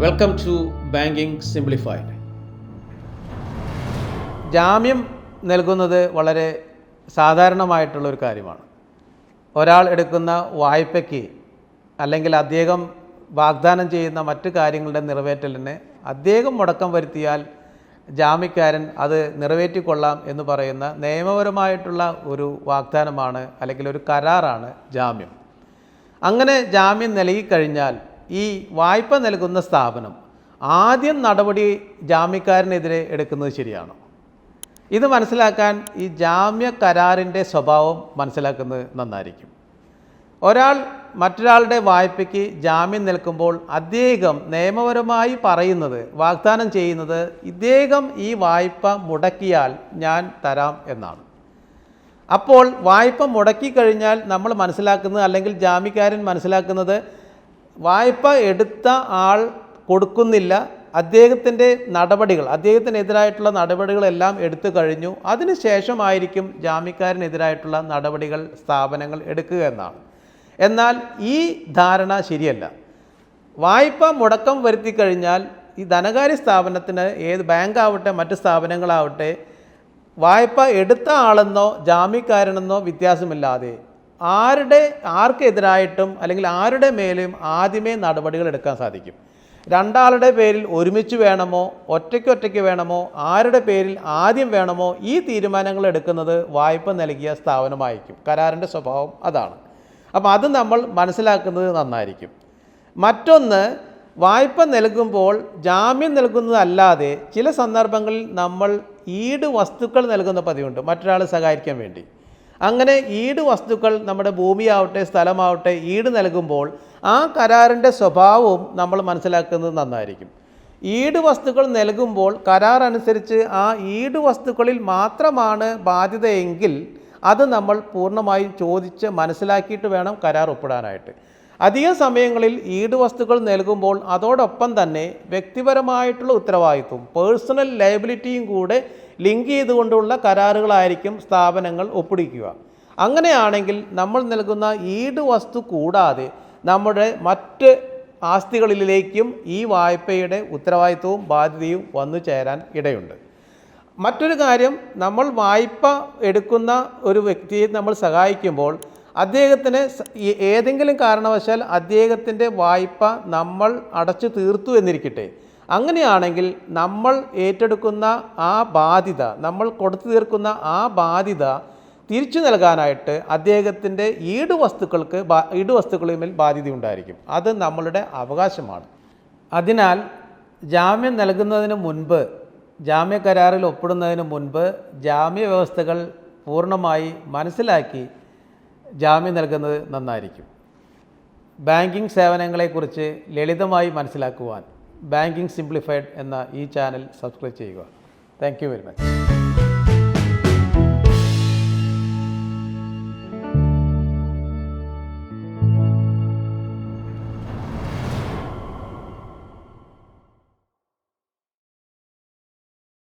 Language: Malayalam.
Welcome to banking simplified. ജാമ്യം നൽകുന്നത് വളരെ സാധാരണമായിട്ടുള്ളൊരു കാര്യമാണ്. ഒരാൾ എടുക്കുന്ന വായ്പയ്ക്ക് അല്ലെങ്കിൽ അദ്ദേഹം വാഗ്ദാനം ചെയ്യുന്ന മറ്റു കാര്യങ്ങളുടെ നിറവേറ്റലിന് അദ്ദേഹം മുടക്കം വരുത്തിയാൽ ജാമ്യക്കാരൻ അത് നിറവേറ്റിക്കൊള്ളാം എന്ന് പറയുന്ന നിയമപരമായിട്ടുള്ള ഒരു വാഗ്ദാനമാണ് അല്ലെങ്കിൽ ഒരു കരാറാണ് ജാമ്യം. അങ്ങനെ ജാമ്യം നൽകിക്കഴിഞ്ഞാൽ ഈ വായ്പ നൽകുന്ന സ്ഥാപനം ആദ്യം നടപടി ജാമ്യക്കാരനെതിരെ എടുക്കുന്നത് ശരിയാണോ? ഇത് മനസ്സിലാക്കാൻ ഈ ജാമ്യ കരാറിൻ്റെ സ്വഭാവം മനസ്സിലാക്കുന്നത് നന്നായിരിക്കും. ഒരാൾ മറ്റൊരാളുടെ വായ്പയ്ക്ക് ജാമ്യം നിൽക്കുമ്പോൾ അദ്ദേഹം നിയമപരമായി പറയുന്നത്, വാഗ്ദാനം ചെയ്യുന്നത്, ഇദ്ദേഹം ഈ വായ്പ മുടക്കിയാൽ ഞാൻ തരാം എന്നാണ്. അപ്പോൾ വായ്പ മുടക്കിക്കഴിഞ്ഞാൽ നമ്മൾ മനസ്സിലാക്കുന്നത്, അല്ലെങ്കിൽ ജാമ്യക്കാരൻ മനസ്സിലാക്കുന്നത്, വായ്പ എടുത്ത ആൾ കൊടുക്കുന്നില്ല, അദ്ദേഹത്തിൻ്റെ നടപടികൾ, അദ്ദേഹത്തിനെതിരായിട്ടുള്ള നടപടികളെല്ലാം എടുത്തു കഴിഞ്ഞു, അതിനുശേഷമായിരിക്കും ജാമ്യക്കാരനെതിരായിട്ടുള്ള നടപടികൾ സ്ഥാപനങ്ങൾ എടുക്കുക എന്നാണ്. എന്നാൽ ഈ ധാരണ ശരിയല്ല. വായ്പ മുടക്കം വരുത്തി കഴിഞ്ഞാൽ ഈ ധനകാര്യ സ്ഥാപനത്തിന്, ഏത് ബാങ്കാവട്ടെ മറ്റ് സ്ഥാപനങ്ങളാവട്ടെ, വായ്പ എടുത്ത ആളെന്നോ ജാമ്യക്കാരനെന്നോ വ്യത്യാസമില്ലാതെ ആർക്കെതിരായിട്ടും അല്ലെങ്കിൽ ആരുടെ മേലും ആദ്യമേ നടപടികൾ എടുക്കാൻ സാധിക്കും. രണ്ടാളുടെ പേരിൽ ഒരുമിച്ച് വേണമോ ഒറ്റയ്ക്കൊറ്റയ്ക്ക് വേണമോ ആരുടെ പേരിൽ ആദ്യം വേണമോ ഈ തീരുമാനങ്ങൾ എടുക്കുന്നത് വായ്പ നൽകിയ സ്ഥാപനമായിരിക്കും. കരാറിൻ്റെ സ്വഭാവം അതാണ്. അപ്പോൾ അത് നമ്മൾ മനസ്സിലാക്കുന്നത് നന്നായിരിക്കും. മറ്റൊന്ന്, വായ്പ നൽകുമ്പോൾ ജാമ്യം നൽകുന്നതല്ലാതെ ചില സന്ദർഭങ്ങളിൽ നമ്മൾ ഈട് വസ്തുക്കൾ നൽകുന്ന പതിവുണ്ട് മറ്റൊരാളെ സഹായിക്കാൻ വേണ്ടി. അങ്ങനെ ഈട് വസ്തുക്കൾ, നമ്മുടെ ഭൂമിയാവട്ടെ സ്ഥലമാവട്ടെ ഈട് നൽകുമ്പോൾ ആ കരാറിൻ്റെ സ്വഭാവവും നമ്മൾ മനസ്സിലാക്കുന്നത് നന്നായിരിക്കും. ഈട് വസ്തുക്കൾ നൽകുമ്പോൾ കരാർ അനുസരിച്ച് ആ ഈട് വസ്തുക്കളിൽ മാത്രമാണ് ബാധ്യതയെങ്കിൽ അത് നമ്മൾ പൂർണ്ണമായും ചോദിച്ച് മനസ്സിലാക്കിയിട്ട് വേണം കരാർ ഒപ്പിടാനായിട്ട്. അധിക സമയങ്ങളിൽ ഈട് വസ്തുക്കൾ നൽകുമ്പോൾ അതോടൊപ്പം തന്നെ വ്യക്തിപരമായിട്ടുള്ള ഉത്തരവാദിത്വം, പേഴ്സണൽ ലയബിലിറ്റിയും കൂടെ ലിങ്ക് ചെയ്തുകൊണ്ടുള്ള കരാറുകളായിരിക്കും സ്ഥാപനങ്ങൾ ഒപ്പിടിക്കുക. അങ്ങനെയാണെങ്കിൽ നമ്മൾ നൽകുന്ന ഈട് വസ്തു കൂടാതെ നമ്മുടെ മറ്റ് ആസ്തികളിലേക്കും ഈ വായ്പയുടെ ഉത്തരവാദിത്വവും ബാധ്യതയും വന്നു ചേരാൻ ഇടയുണ്ട്. മറ്റൊരു കാര്യം, നമ്മൾ വായ്പ എടുക്കുന്ന ഒരു വ്യക്തിയെ നമ്മൾ സഹായിക്കുമ്പോൾ അദ്ദേഹത്തിന് ഏതെങ്കിലും കാരണവശാൽ അദ്ദേഹത്തിൻ്റെ വായ്പ നമ്മൾ അടച്ചു തീർത്തു എന്നിരിക്കട്ടെ. അങ്ങനെയാണെങ്കിൽ നമ്മൾ ഏറ്റെടുക്കുന്ന ആ ബാധ്യത, നമ്മൾ കൊടുത്തു തീർക്കുന്ന ആ ബാധ്യത തിരിച്ചു നൽകാനായിട്ട് അദ്ദേഹത്തിൻ്റെ ഈട് വസ്തുക്കളിന്മേൽ ബാധ്യത ഉണ്ടായിരിക്കും. അത് നമ്മളുടെ അവകാശമാണ്. അതിനാൽ ജാമ്യം നൽകുന്നതിന് മുൻപ്, ജാമ്യ കരാറിൽ ഒപ്പിടുന്നതിന് മുൻപ് ജാമ്യ വ്യവസ്ഥകൾ പൂർണ്ണമായി മനസ്സിലാക്കി ജാമ്യം നൽകുന്നത് നന്നായിരിക്കും. ബാങ്കിങ് സേവനങ്ങളെക്കുറിച്ച് ലളിതമായി മനസ്സിലാക്കുവാൻ ബാങ്കിങ് സിംപ്ലിഫൈഡ് എന്ന ഈ ചാനൽ സബ്സ്ക്രൈബ് ചെയ്യുക. Thank you very much.